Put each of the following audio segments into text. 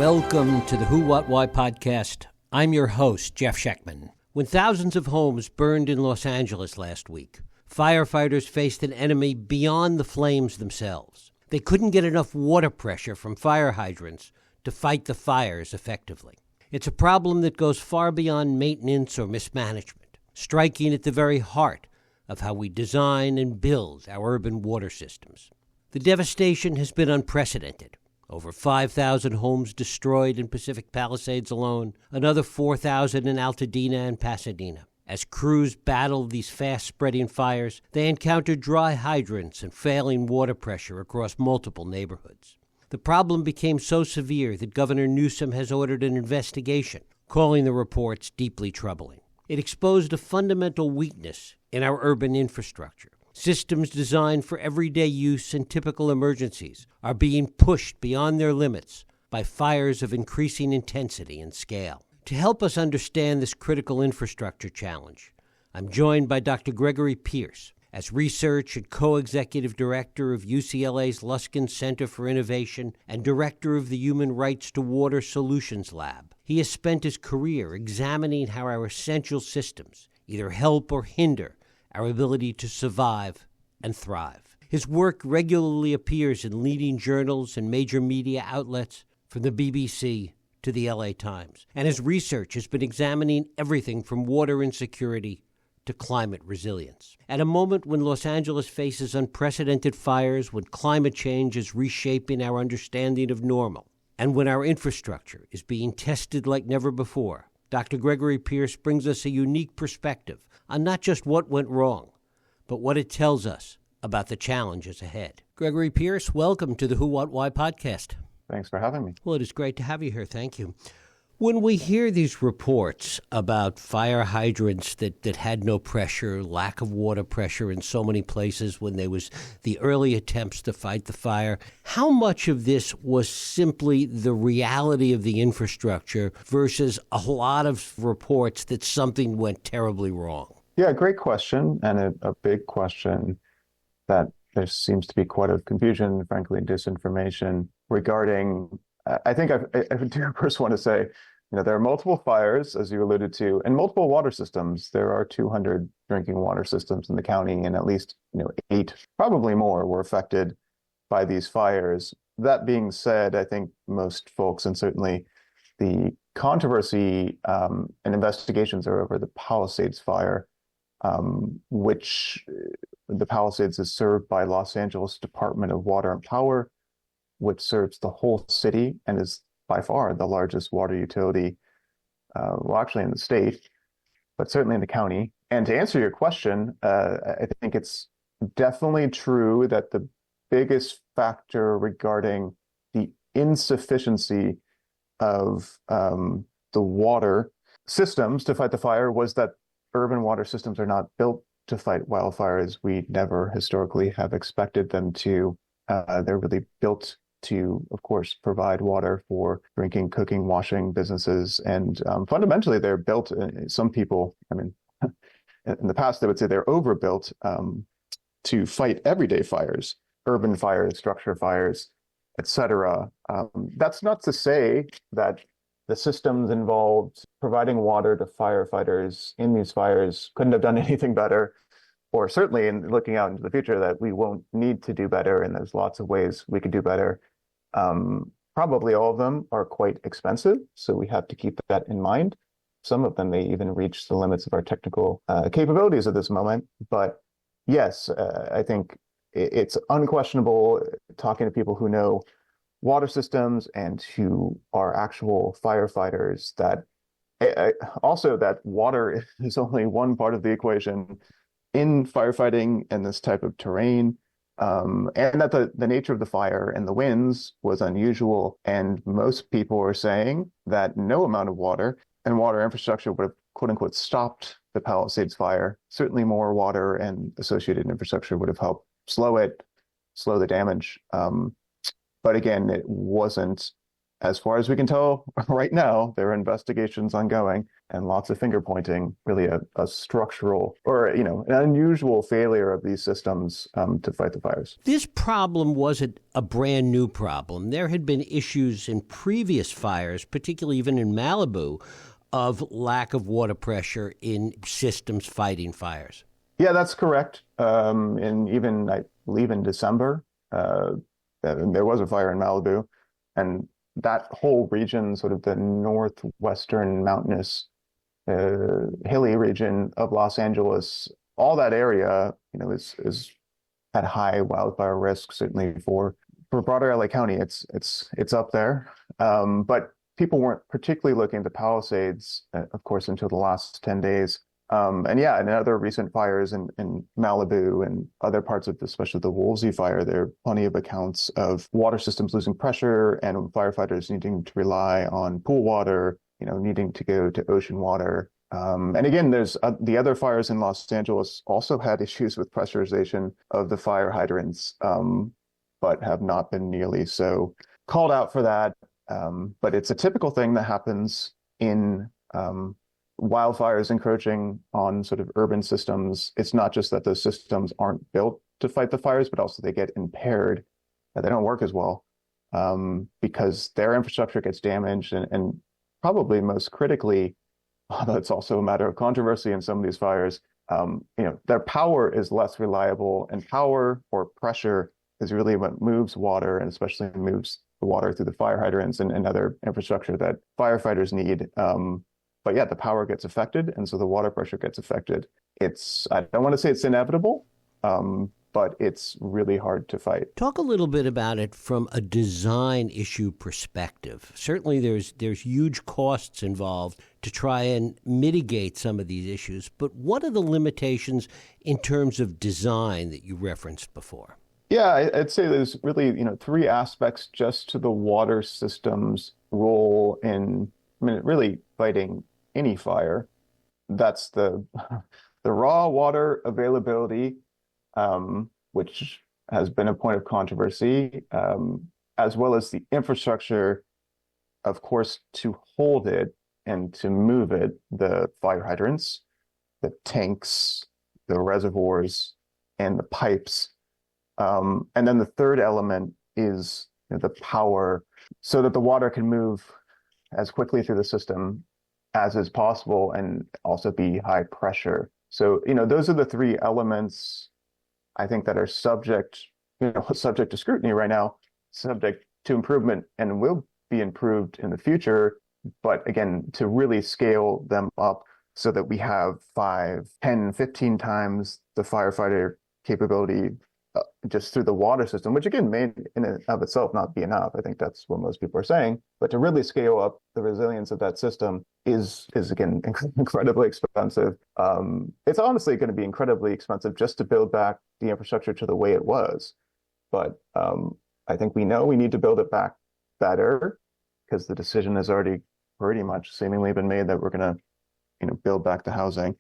Welcome to the Who, What, Why podcast. I'm your host, Jeff Schechtman. When thousands of homes burned in Los Angeles last week, firefighters faced an enemy beyond the flames themselves. They couldn't get enough water pressure from fire hydrants to fight the fires effectively. It's a problem that goes far beyond maintenance or mismanagement, striking at the very heart of how we design and build our urban water systems. The devastation has been unprecedented. Over 5,000 homes destroyed in Pacific Palisades alone, another 4,000 in Altadena and Pasadena. As crews battled these fast-spreading fires, they encountered dry hydrants and failing water pressure across multiple neighborhoods. The problem became so severe that Governor Newsom has ordered an investigation, calling the reports deeply troubling. It exposed a fundamental weakness in our urban infrastructure. Systems designed for everyday use and typical emergencies are being pushed beyond their limits by fires of increasing intensity and scale. To help us understand this critical infrastructure challenge, I'm joined by Dr. Gregory Pierce. As research and co-executive director of UCLA's Luskin Center for Innovation and director of the Human Rights to Water Solutions Lab, he has spent his career examining how our essential systems either help or hinder our ability to survive and thrive. His work regularly appears in leading journals and major media outlets, from the BBC to the LA Times, and his research has been examining everything from water insecurity to climate resilience. At a moment when Los Angeles faces unprecedented fires, when climate change is reshaping our understanding of normal, and when our infrastructure is being tested like never before, Dr. Gregory Pierce brings us a unique perspective on not just what went wrong, but what it tells us about the challenges ahead. Gregory Pierce, welcome to the Who, What, Why podcast. Thanks for having me. Well, it is great to have you here. Thank you. When we hear these reports about fire hydrants that had no pressure, lack of water pressure in so many places when there was the early attempts to fight the fire, how much of this was simply the reality of the infrastructure versus a lot of reports that something went terribly wrong? Yeah, great question, and a big question that there seems to be quite a confusion, frankly, disinformation regarding. I think I do first want to say, there are multiple fires, as you alluded to, and multiple water systems. There are 200 drinking water systems in the county, and at least 8, probably more, were affected by these fires. That being said, I think most folks, and certainly the controversy and investigations are over the Palisades fire, which the Palisades is served by Los Angeles Department of Water and Power, which serves the whole city and is by far the largest water utility, actually in the state, but certainly in the county. And to answer your question, I think it's definitely true that the biggest factor regarding the insufficiency of the water systems to fight the fire was that urban water systems are not built to fight wildfires. We never historically have expected them to. They're really built to, of course, provide water for drinking, cooking, washing businesses. And fundamentally, they're built, some people, in the past, they would say they're overbuilt to fight everyday fires, urban fires, structure fires, etc. That's not to say that the systems involved providing water to firefighters in these fires couldn't have done anything better, or certainly in looking out into the future that we won't need to do better, and there's lots of ways we could do better. Probably all of them are quite expensive, so we have to keep that in mind. Some of them may even reach the limits of our technical capabilities at this moment. But yes, I think it's unquestionable, talking to people who know water systems and who are actual firefighters, that also that water is only one part of the equation in firefighting and this type of terrain. And that the nature of the fire and the winds was unusual. And most people are saying that no amount of water and water infrastructure would have, quote unquote, stopped the Palisades fire. Certainly more water and associated infrastructure would have helped slow the damage. But again, it wasn't as far as we can tell right now, there are investigations ongoing and lots of finger pointing, really a structural or, an unusual failure of these systems to fight the fires. This problem wasn't a brand new problem. There had been issues in previous fires, particularly even in Malibu, of lack of water pressure in systems fighting fires. Yeah, that's correct. And even, I believe, in December, there was a fire in Malibu, and that whole region, sort of the northwestern mountainous, hilly region of Los Angeles, all that area, is at high wildfire risk. Certainly for broader LA County, it's up there. But people weren't particularly looking at the Palisades, of course, until the last 10 days. And yeah, in other recent fires in Malibu and other parts of, especially the Woolsey fire, there are plenty of accounts of water systems losing pressure and firefighters needing to rely on pool water, needing to go to ocean water. And again, there's the other fires in Los Angeles also had issues with pressurization of the fire hydrants, but have not been nearly so called out for that. But it's a typical thing that happens in wildfires encroaching on sort of urban systems. It's not just that those systems aren't built to fight the fires, but also they get impaired. They don't work as well because their infrastructure gets damaged, and probably most critically, although it's also a matter of controversy in some of these fires, their power is less reliable, and power or pressure is really what moves water, and especially moves the water through the fire hydrants and other infrastructure that firefighters need. But yeah, the power gets affected, and so the water pressure gets affected. I don't want to say it's inevitable, but it's really hard to fight. Talk a little bit about it from a design issue perspective. Certainly there's huge costs involved to try and mitigate some of these issues, but what are the limitations in terms of design that you referenced before? Yeah, I'd say there's really, three aspects just to the water system's role in, really fighting any fire. That's the raw water availability, which has been a point of controversy, as well as the infrastructure, of course, to hold it and to move it, the fire hydrants, the tanks, the reservoirs, and the pipes. And then the third element is the power so that the water can move as quickly through the system as is possible and also be high pressure. So, those are the three elements I think that are subject to scrutiny right now, subject to improvement, and will be improved in the future. But again, to really scale them up so that we have 5, 10, 15 times the firefighter capability just through the water system, which again may in and of itself not be enough. I think that's what most people are saying. But to really scale up the resilience of that system is again incredibly expensive. It's honestly going to be incredibly expensive just to build back the infrastructure to the way it was. But I think we know we need to build it back better because the decision has already pretty much seemingly been made that we're going to build back the housing.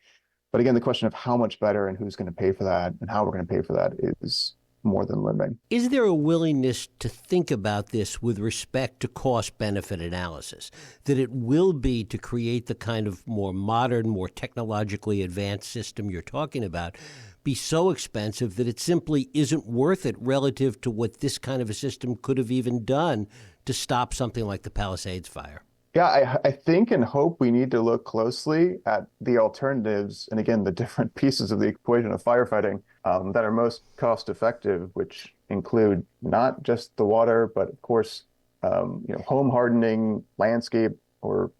But again, the question of how much better and who's going to pay for that and how we're going to pay for that is more than limiting. Is there a willingness to think about this with respect to cost-benefit analysis, that it will be to create the kind of more modern, more technologically advanced system you're talking about, be so expensive that it simply isn't worth it relative to what this kind of a system could have even done to stop something like the Palisades fire? Yeah, I think and hope we need to look closely at the alternatives and again, the different pieces of the equation of firefighting that are most cost effective, which include not just the water, but of course, home hardening, landscape or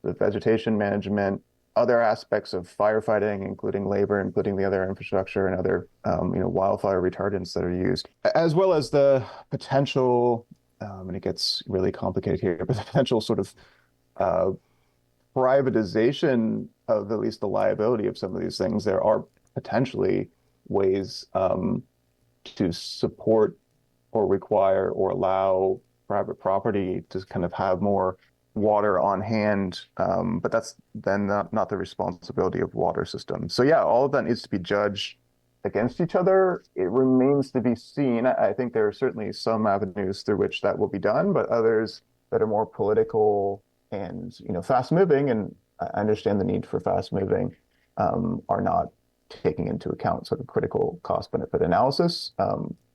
the vegetation management, other aspects of firefighting, including labor, including the other infrastructure and other, wildfire retardants that are used, as well as the potential and it gets really complicated here, but the potential sort of privatization of at least the liability of some of these things. There are potentially ways to support or require or allow private property to kind of have more water on hand, but that's then not the responsibility of water systems. So yeah, all of that needs to be judged against each other. It remains to be seen. I think there are certainly some avenues through which that will be done, but others that are more political and fast moving, and I understand the need for fast moving, are not taking into account sort of critical cost benefit analysis.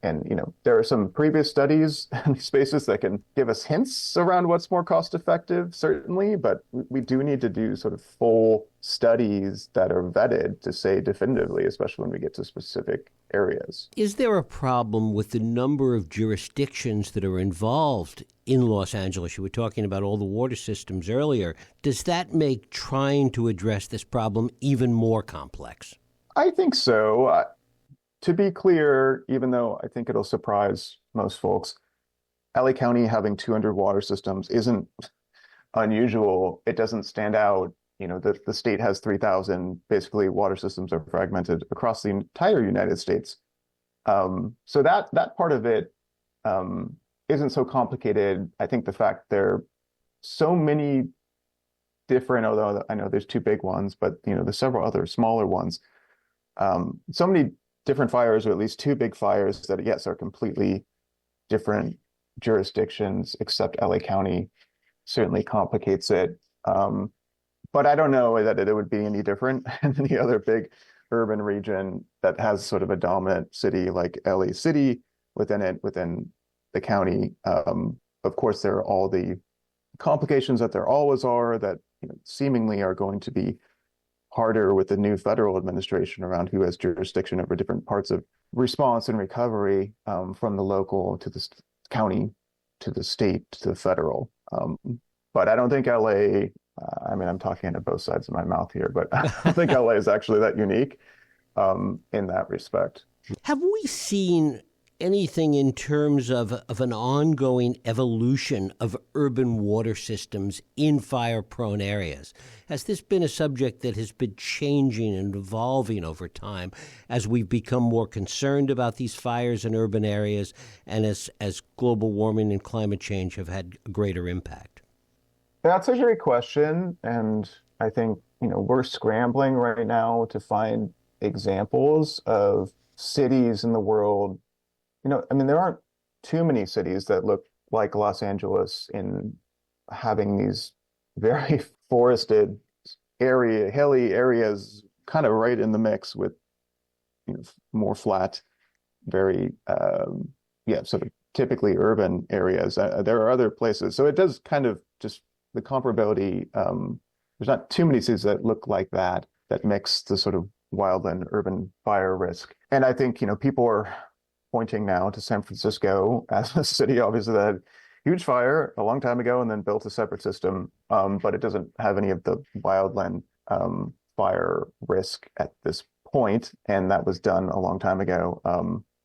And there are some previous studies in these spaces that can give us hints around what's more cost effective, certainly, but we do need to do sort of full studies that are vetted to say definitively, especially when we get to specific areas. Is there a problem with the number of jurisdictions that are involved in Los Angeles? You were talking about all the water systems earlier. Does that make trying to address this problem even more complex? I think so. To be clear, even though I think it'll surprise most folks, LA County having 200 water systems isn't unusual. It doesn't stand out. The state has 3,000. Basically, water systems are fragmented across the entire United States. So that part of it isn't so complicated. I think the fact there are so many different, although I know there's two big ones, but there's several other smaller ones. So many different fires, or at least two big fires that, yes, are completely different jurisdictions, except LA County certainly complicates it. But I don't know that it would be any different in any other big urban region that has sort of a dominant city like LA City within the county. Of course, there are all the complications that there always are that seemingly are going to be harder with the new federal administration around who has jurisdiction over different parts of response and recovery, from the local to the county to the state to the federal. But I don't think LA, I'm talking out of both sides of my mouth here, but I don't think LA is actually that unique in that respect. Have we seen anything in terms of an ongoing evolution of urban water systems in fire-prone areas? Has this been a subject that has been changing and evolving over time as we've become more concerned about these fires in urban areas and as global warming and climate change have had a greater impact? That's a great question. And I think, we're scrambling right now to find examples of cities in the world. There aren't too many cities that look like Los Angeles in having these very forested hilly areas kind of right in the mix with more flat, very, sort of typically urban areas. There are other places. So it does kind of just the comparability. There's not too many cities that look like that mix the sort of wildland urban fire risk. And I think, people are pointing now to San Francisco as a city, obviously, that had huge fire a long time ago and then built a separate system, but it doesn't have any of the wildland fire risk at this point, and that was done a long time ago,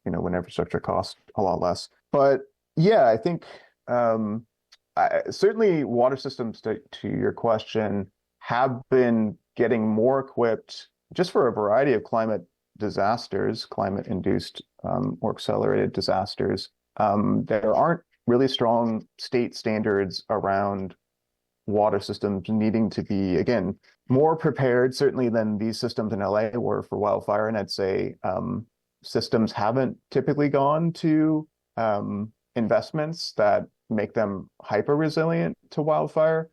when infrastructure cost a lot less. But yeah, I think certainly water systems, to your question, have been getting more equipped just for a variety of climate disasters, climate-induced or accelerated disasters. There aren't really strong state standards around water systems needing to be, again, more prepared, certainly than these systems in LA were for wildfire. And I'd say systems haven't typically gone to investments that make them hyper resilient to wildfire,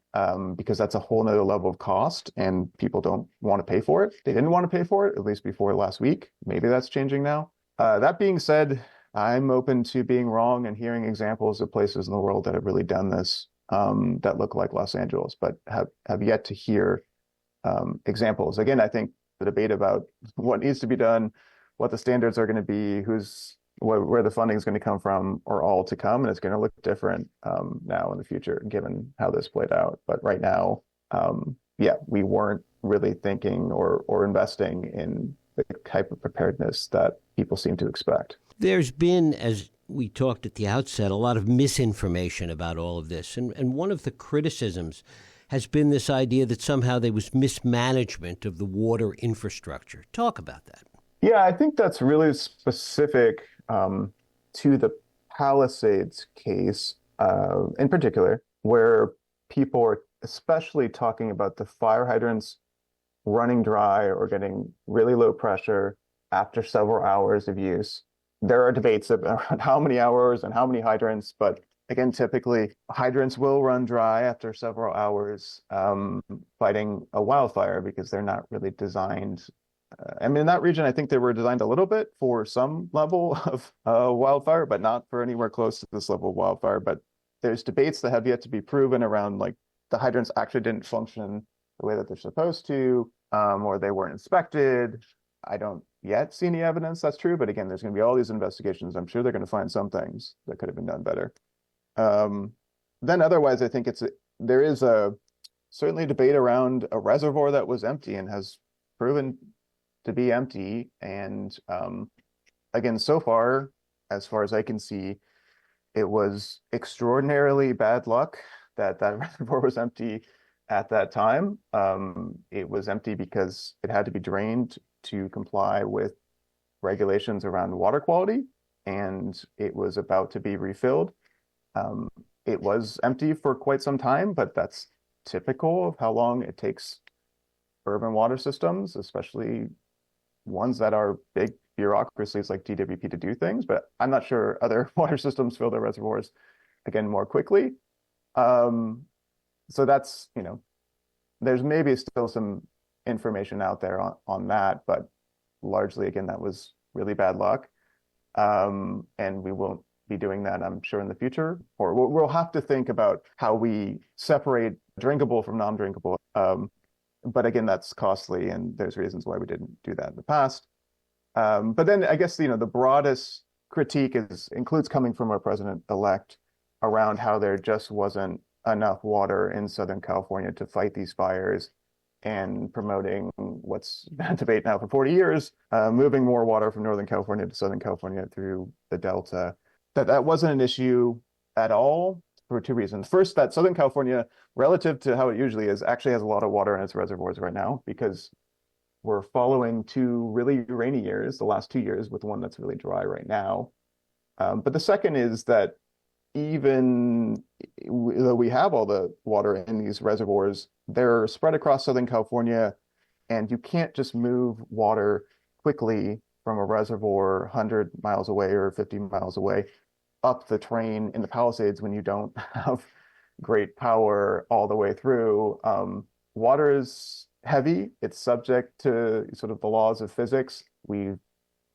because that's a whole nother level of cost and people don't want to pay for it. They didn't want to pay for it, at least before last week. Maybe that's changing now. That being said, I'm open to being wrong and hearing examples of places in the world that have really done this, that look like Los Angeles, but have yet to hear examples. Again, I think the debate about what needs to be done, what the standards are going to be, where the funding is going to come from, are all to come, and it's going to look different now in the future, given how this played out. But right now, we weren't really thinking or investing in the type of preparedness that people seem to expect. There's been, as we talked at the outset, a lot of misinformation about all of this. And one of the criticisms has been this idea that somehow there was mismanagement of the water infrastructure. Talk about that. Yeah, I think that's really specific to the Palisades case in particular, where people are especially talking about the fire hydrants running dry or getting really low pressure after several hours of use. There are debates around how many hours and how many hydrants, but again, typically hydrants will run dry after several hours fighting a wildfire because they're not really designed. I mean, in that region, I think they were designed a little bit for some level of wildfire, but not for anywhere close to this level of wildfire. But there's debates that have yet to be proven around like the hydrants actually didn't function the way that they're supposed to, or they weren't inspected. I don't yet see any evidence that's true, but again, there's going to be all these investigations. I'm sure they're going to find some things that could have been done better. Then otherwise, I think there is certainly a debate around a reservoir that was empty and has proven to be empty. And again, so far as I can see, it was extraordinarily bad luck that reservoir was empty at that time. It was empty because it had to be drained to comply with regulations around water quality, and it was about to be refilled. It was empty for quite some time, but that's typical of how long it takes urban water systems, especially ones that are big bureaucracies like DWP, to do things. But I'm not sure other water systems fill their reservoirs again more quickly. So that's, there's maybe still some information out there on that, but largely, again, that was really bad luck. And we won't be doing that, I'm sure, in the future, or we'll have to think about how we separate drinkable from non-drinkable. But again, that's costly, and there's reasons why we didn't do that in the past. But then I guess, the broadest critique includes coming from our president-elect around how there just wasn't enough water in Southern California to fight these fires, and promoting what's been a debate now for 40 years, moving more water from Northern California to Southern California through the Delta. That wasn't an issue at all for two reasons. First, that Southern California, relative to how it usually is, actually has a lot of water in its reservoirs right now, because we're following two really rainy years, the last 2 years, with one that's really dry right now. But the second is that even though we have all the water in these reservoirs, they're spread across Southern California, and you can't just move water quickly from a reservoir 100 miles away or 50 miles away up the train in the Palisades when you don't have great power all the way through. Water is heavy. It's subject to sort of the laws of physics. We've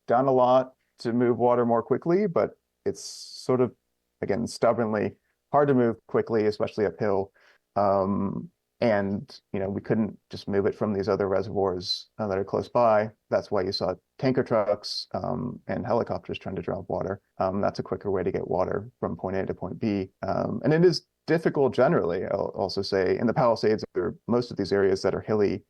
done a lot to move water more quickly, but it's sort of, again, stubbornly hard to move quickly, especially uphill. And, we couldn't just move it from these other reservoirs that are close by. That's why you saw tanker trucks and helicopters trying to drop water. That's a quicker way to get water from point A to point B. And it is difficult generally, I'll also say, in the Palisades, or most of these areas that are hilly,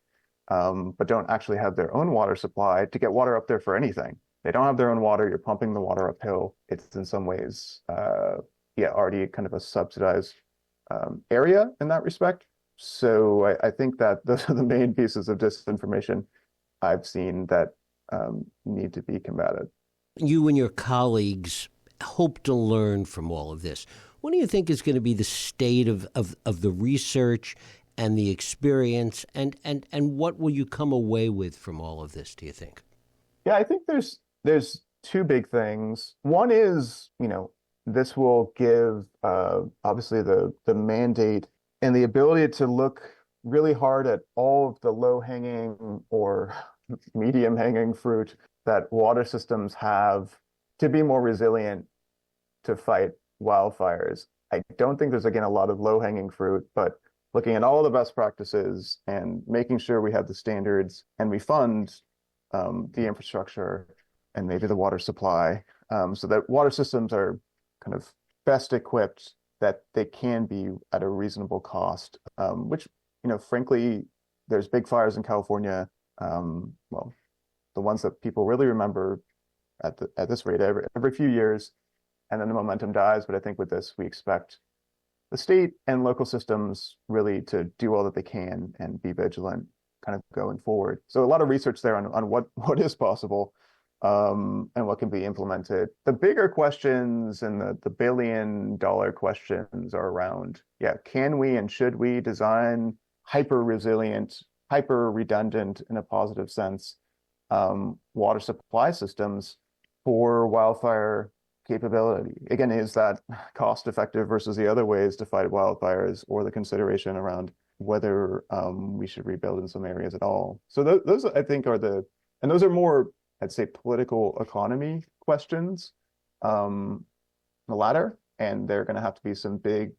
but don't actually have their own water supply, to get water up there for anything. They don't have their own water. You're pumping the water uphill. It's in some ways, already kind of a subsidized area in that respect. So I think that those are the main pieces of disinformation I've seen that need to be combated. You and your colleagues hope to learn from all of this. What do you think is going to be the state of the research and the experience, and what will you come away with from all of this, do you think? Yeah, I think there's two big things. One is, this will give obviously the mandate and the ability to look really hard at all of the low-hanging or medium-hanging fruit that water systems have to be more resilient to fight wildfires. I don't think there's, again, a lot of low-hanging fruit, but looking at all the best practices and making sure we have the standards and we fund the infrastructure and maybe the water supply, so that water systems are kind of best equipped, that they can be at a reasonable cost, which, frankly, there's big fires in California. Well, the ones that people really remember at this rate every few years, and then the momentum dies. But I think with this, we expect the state and local systems really to do all that they can and be vigilant kind of going forward. So a lot of research there on what is possible, and what can be implemented. The bigger questions and the billion-dollar questions are around, can we and should we design hyper-resilient, hyper-redundant, in a positive sense, water supply systems for wildfire capability. Again, is that cost effective versus the other ways to fight wildfires, or the consideration around whether we should rebuild in some areas at all? So those I think are and those are more, I'd say, political economy questions, the latter, and there are going to have to be some big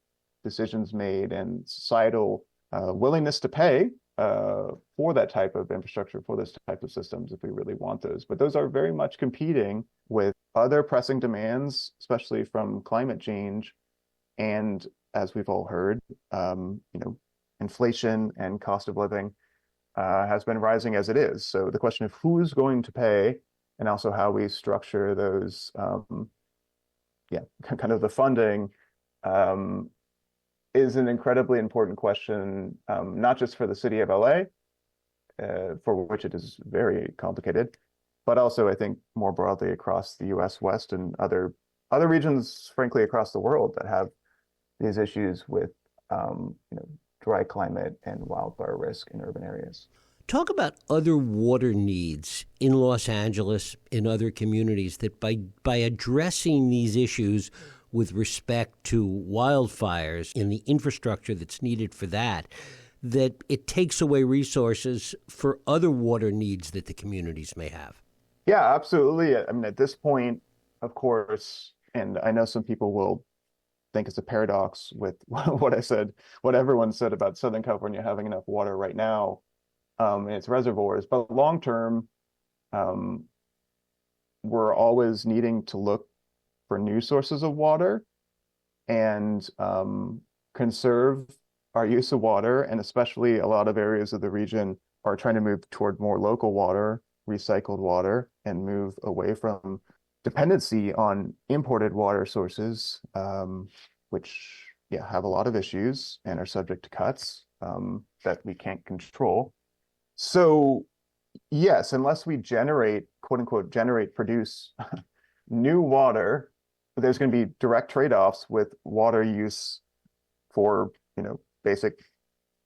decisions made and societal willingness to pay for that type of infrastructure, for this type of systems, if we really want those. But those are very much competing with other pressing demands, especially from climate change. And as we've all heard, inflation and cost of living has been rising as it is. So the question of who's going to pay, and also how we structure those, kind of the funding, is an incredibly important question, not just for the city of LA, for which it is very complicated, but also I think more broadly across the US West and other regions, frankly, across the world that have these issues with dry climate and wildfire risk in urban areas. Talk about other water needs in Los Angeles, in other communities, that by addressing these issues with respect to wildfires and the infrastructure that's needed for that it takes away resources for other water needs that the communities may have. Yeah, absolutely. I mean, at this point, of course, and I know some people will think it's a paradox with what everyone said about Southern California having enough water right now in its reservoirs, but long term, we're always needing to look for new sources of water and conserve our use of water. And especially a lot of areas of the region are trying to move toward more local water, recycled water, and move away from dependency on imported water sources, which have a lot of issues and are subject to cuts that we can't control. So yes, unless we generate, quote unquote, produce new water, there's going to be direct trade-offs with water use for, basic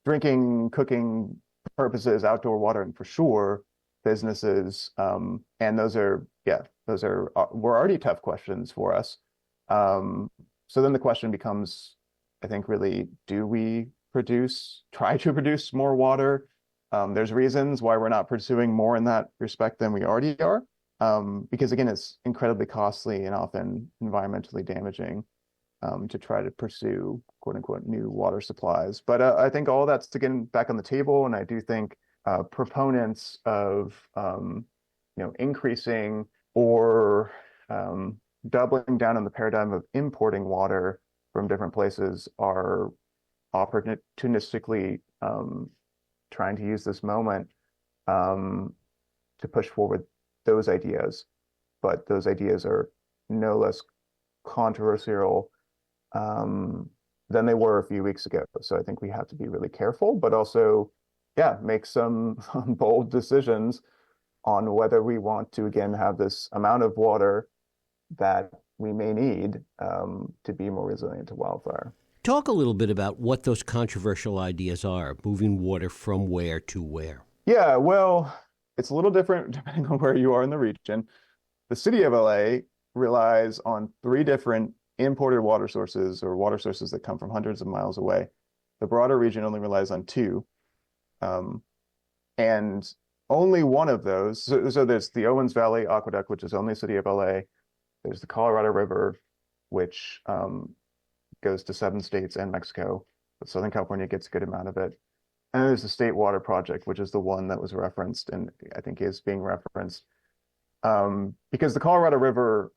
drinking, cooking purposes, outdoor water, and for sure businesses. And those are were already tough questions for us. So then the question becomes, I think, really, do we try to produce more water? There's reasons why we're not pursuing more in that respect than we already are. Because again, it's incredibly costly and often environmentally damaging to try to pursue, quote unquote, new water supplies. But I think all that's again back on the table, and I do think proponents of increasing or doubling down on the paradigm of importing water from different places are opportunistically trying to use this moment to push forward those ideas. But those ideas are no less controversial than they were a few weeks ago. So I think we have to be really careful, but also, make some bold decisions on whether we want to, again, have this amount of water that we may need to be more resilient to wildfire. Talk a little bit about what those controversial ideas are, moving water from where to where. Yeah, well, it's a little different depending on where you are in the region. The city of LA relies on 3 different imported water sources, or water sources that come from hundreds of miles away. The broader region only relies on 2. And only one of those, so there's the Owens Valley Aqueduct, which is only city of LA. There's the Colorado River, which goes to 7 states and Mexico, but Southern California gets a good amount of it. And there's the State Water Project, which is the one that was referenced and I think is being referenced. Because the Colorado River,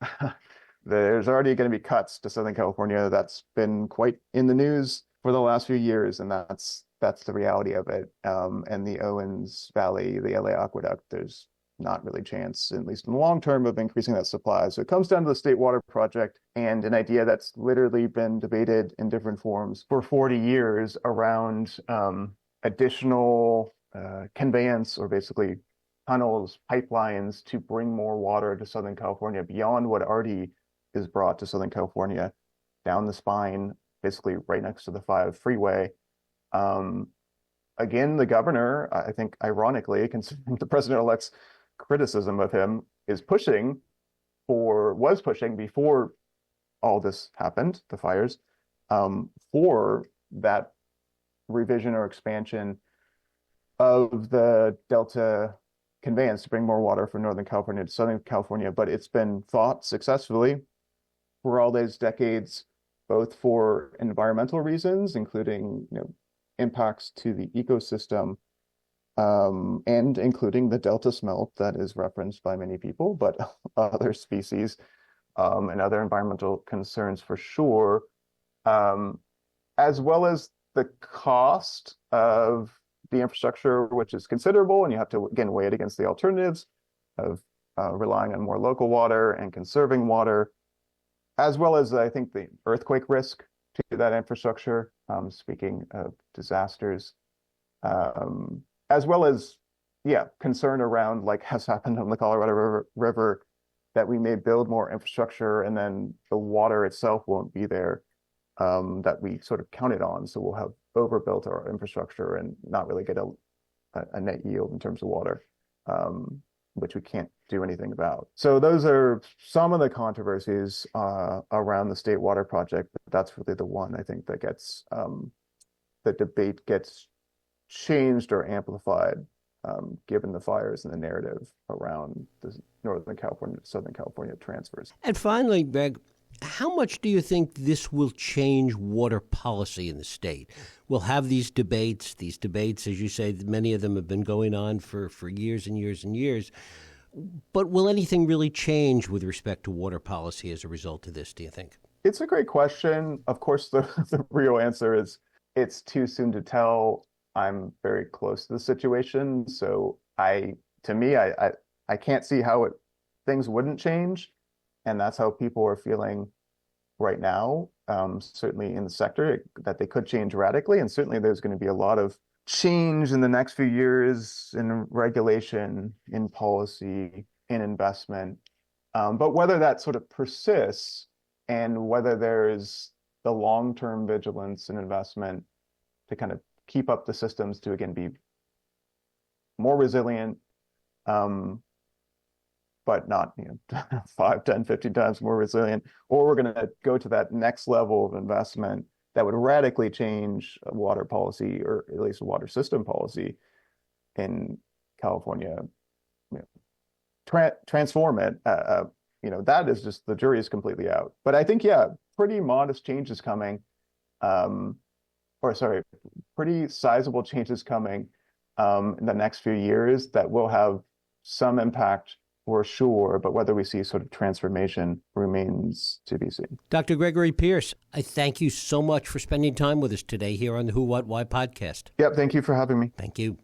there's already going to be cuts to Southern California. That's been quite in the news for the last few years, and that's the reality of it. And the Owens Valley, the LA Aqueduct, there's not really chance, at least in the long term, of increasing that supply. So it comes down to the State Water Project and an idea that's literally been debated in different forms for 40 years around additional conveyance, or basically tunnels, pipelines, to bring more water to Southern California beyond what already is brought to Southern California down the spine, basically right next to the 5 freeway. Again, the governor, I think ironically, considering the president-elect's criticism of him, is pushing was pushing before all this happened, the fires, for that revision or expansion of the Delta conveyance to bring more water from Northern California to Southern California. But it's been fought successfully for all those decades, both for environmental reasons, including impacts to the ecosystem, and including the Delta smelt that is referenced by many people, but other species, and other environmental concerns for sure, as well as the cost of the infrastructure, which is considerable, and you have to, again, weigh it against the alternatives of relying on more local water and conserving water, as well as, I think, the earthquake risk to that infrastructure, speaking of disasters, as well as, concern around, like has happened on the Colorado River, that we may build more infrastructure and then the water itself won't be there, that we sort of counted on. So we'll have overbuilt our infrastructure and not really get a net yield in terms of water, which we can't do anything about. So those are some of the controversies around the State Water Project, but that's really the one I think that gets, the debate gets changed or amplified, given the fires and the narrative around the Northern California to Southern California transfers. And finally, Greg, how much do you think this will change water policy in the state? We'll have these debates, as you say, many of them have been going on for years and years and years. But will anything really change with respect to water policy as a result of this, do you think? It's a great question. Of course, the real answer is it's too soon to tell. I'm very close to the situation. So I can't see how things wouldn't change. And that's how people are feeling right now, certainly in the sector, that they could change radically. And certainly there's going to be a lot of change in the next few years in regulation, in policy, in investment. But whether that sort of persists and whether there's the long-term vigilance and investment to kind of keep up the systems to, again, be more resilient, but not 5, 10, 15 times more resilient, or we're going to go to that next level of investment that would radically change water policy, or at least water system policy in California, transform it. That is just, the jury is completely out. But I think, pretty modest changes coming, pretty sizable changes coming in the next few years that will have some impact for sure, but whether we see sort of transformation remains to be seen. Dr. Gregory Pierce, I thank you so much for spending time with us today here on the Who, What, Why podcast. Yep, thank you for having me. Thank you.